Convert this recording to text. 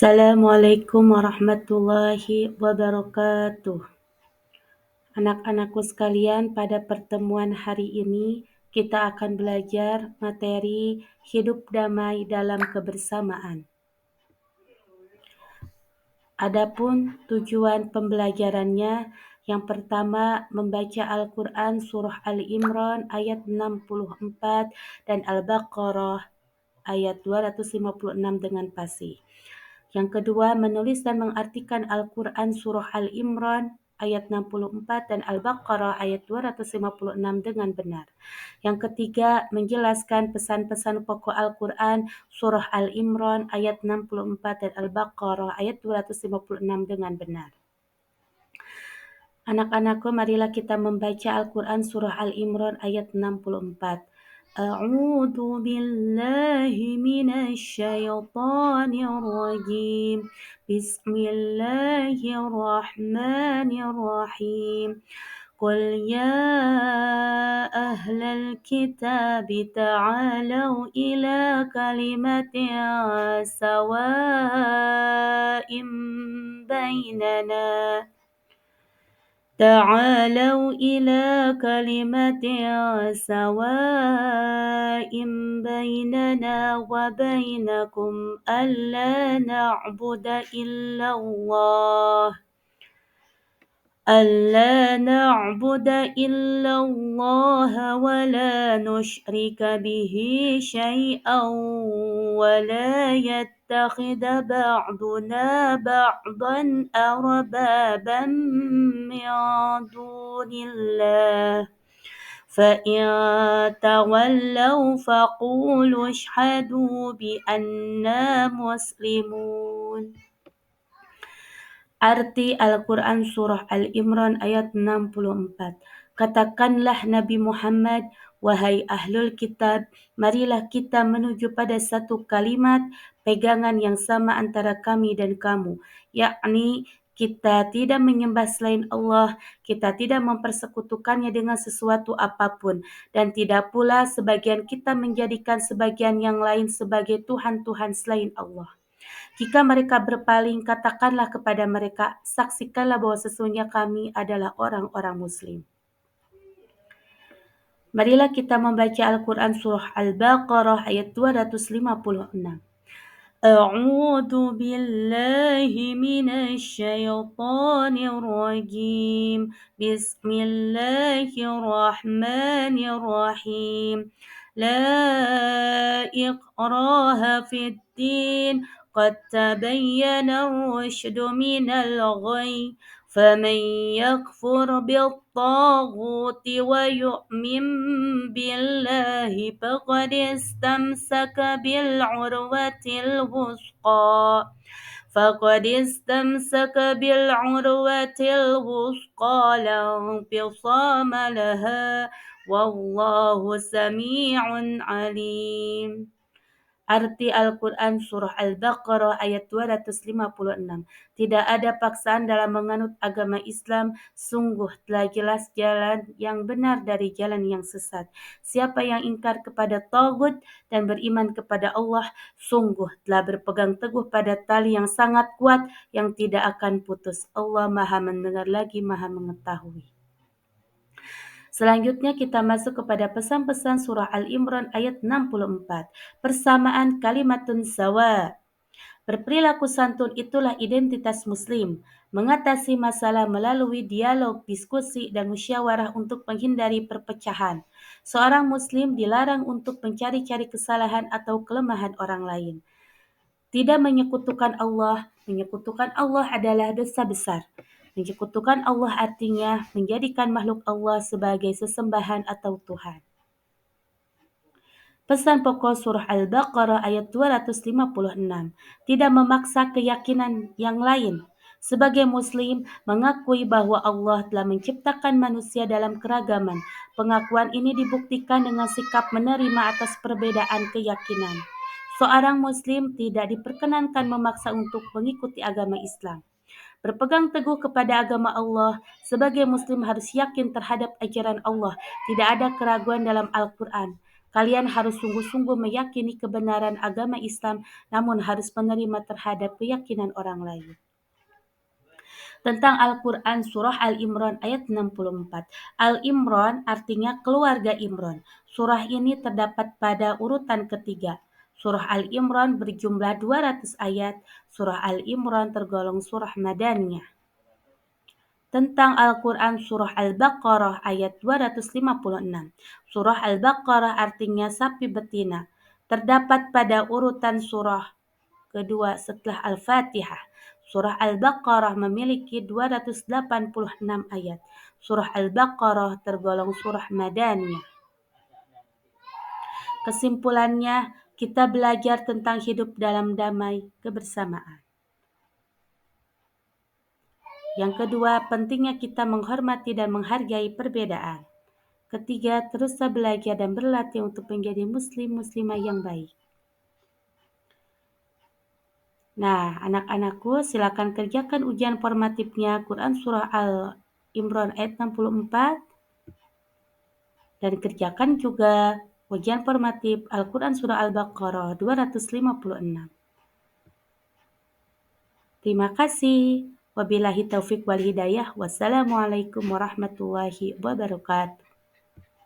Assalamualaikum warahmatullahi wabarakatuh. Anak-anakku sekalian, pada pertemuan hari ini kita akan belajar materi hidup damai dalam kebersamaan. Adapun tujuan pembelajarannya, yang pertama membaca Al-Quran Surah Al-Imran ayat 64 dan Al-Baqarah ayat 256 dengan fasih. Yang kedua, menulis dan mengartikan Al-Quran Surah Al-Imran ayat 64 dan Al-Baqarah ayat 256 dengan benar. Yang ketiga, menjelaskan pesan-pesan pokok Al-Quran Surah Al-Imran ayat 64 dan Al-Baqarah ayat 256 dengan benar. Anak-anakku, marilah kita membaca Al-Quran Surah Al-Imran ayat 64. A'udzu billahi minasy syaithanir rajim. Bismillahirrahmanirrahim. Qul ya ahlal kitab ta'alau ila kalimatin sawa'in bainana تعالوا إلى كلمة سواء بيننا وبينكم ألا نعبد إلا الله ولا نشرك به شيئا ولا يتخذ بعضنا بعضا أربابا من دون الله فإن تولوا فقولوا اشهدوا بأننا مسلمون. Arti Al-Quran Surah Al-Imran ayat 64. Katakanlah Nabi Muhammad, wahai ahlul kitab, marilah kita menuju pada satu kalimat pegangan yang sama antara kami dan kamu, yakni kita tidak menyembah selain Allah, kita tidak mempersekutukannya dengan sesuatu apapun, dan tidak pula sebagian kita menjadikan sebagian yang lain sebagai Tuhan-Tuhan selain Allah. Jika mereka berpaling, katakanlah kepada mereka, saksikanlah bahwa sesungguhnya kami adalah orang-orang Muslim. Marilah kita membaca Al-Quran Surah Al-Baqarah ayat 256. A'udzu billahi minasy syaithanir rajim. Bismillahirrahmanirrahim. La ikraha fid din. قد تبين الرشد من الغي فمن يكفر بالطاغوت ويؤمن بالله فقد استمسك بالعروة الوثقى لا انفصام لها والله سميع عليم. Arti Al-Quran Surah Al-Baqarah ayat 256. Tidak ada paksaan dalam menganut agama Islam, sungguh telah jelas jalan yang benar dari jalan yang sesat. Siapa yang ingkar kepada tagut dan beriman kepada Allah, sungguh telah berpegang teguh pada tali yang sangat kuat yang tidak akan putus. Allah Maha mendengar lagi Maha mengetahui. Selanjutnya kita masuk kepada pesan-pesan surah Al-Imran ayat 64. Persamaan kalimatun sawa. Berperilaku santun itulah identitas Muslim. Mengatasi masalah melalui dialog, diskusi, dan musyawarah untuk menghindari perpecahan. Seorang Muslim dilarang untuk mencari-cari kesalahan atau kelemahan orang lain. Tidak menyekutukan Allah. Menyekutukan Allah adalah dosa besar. Menyekutukan Allah artinya menjadikan makhluk Allah sebagai sesembahan atau Tuhan. Pesan pokok surah Al-Baqarah ayat 256. Tidak memaksa keyakinan yang lain. Sebagai Muslim, mengakui bahwa Allah telah menciptakan manusia dalam keragaman. Pengakuan ini dibuktikan dengan sikap menerima atas perbedaan keyakinan. Seorang Muslim tidak diperkenankan memaksa untuk mengikuti agama Islam. Berpegang teguh kepada agama Allah, sebagai Muslim harus yakin terhadap ajaran Allah. Tidak ada keraguan dalam Al-Quran. Kalian harus sungguh-sungguh meyakini kebenaran agama Islam, namun harus menerima terhadap keyakinan orang lain. Tentang Al-Quran Surah Al-Imran ayat 64. Al-Imran artinya keluarga Imran. Surah ini terdapat pada urutan ketiga. Surah Al-Imran berjumlah 200 ayat. Surah Al-Imran tergolong surah Madaniyah. Tentang Al-Quran Surah Al-Baqarah ayat 256. Surah Al-Baqarah artinya sapi betina. Terdapat pada urutan surah kedua setelah Al-Fatihah. Surah Al-Baqarah memiliki 286 ayat. Surah Al-Baqarah tergolong surah Madaniyah. Kesimpulannya, kita belajar tentang hidup dalam damai kebersamaan. Yang kedua, pentingnya kita menghormati dan menghargai perbedaan. Ketiga, teruslah belajar dan berlatih untuk menjadi muslim-muslimah yang baik. Nah, anak-anakku, silakan kerjakan ujian formatifnya Quran Surah Al-Imran ayat 64 dan kerjakan juga ujian formatif Al-Quran Surah Al-Baqarah 256. Terima kasih. Wabillahi taufiq wal hidayah. Wassalamualaikum warahmatullahi wabarakatuh.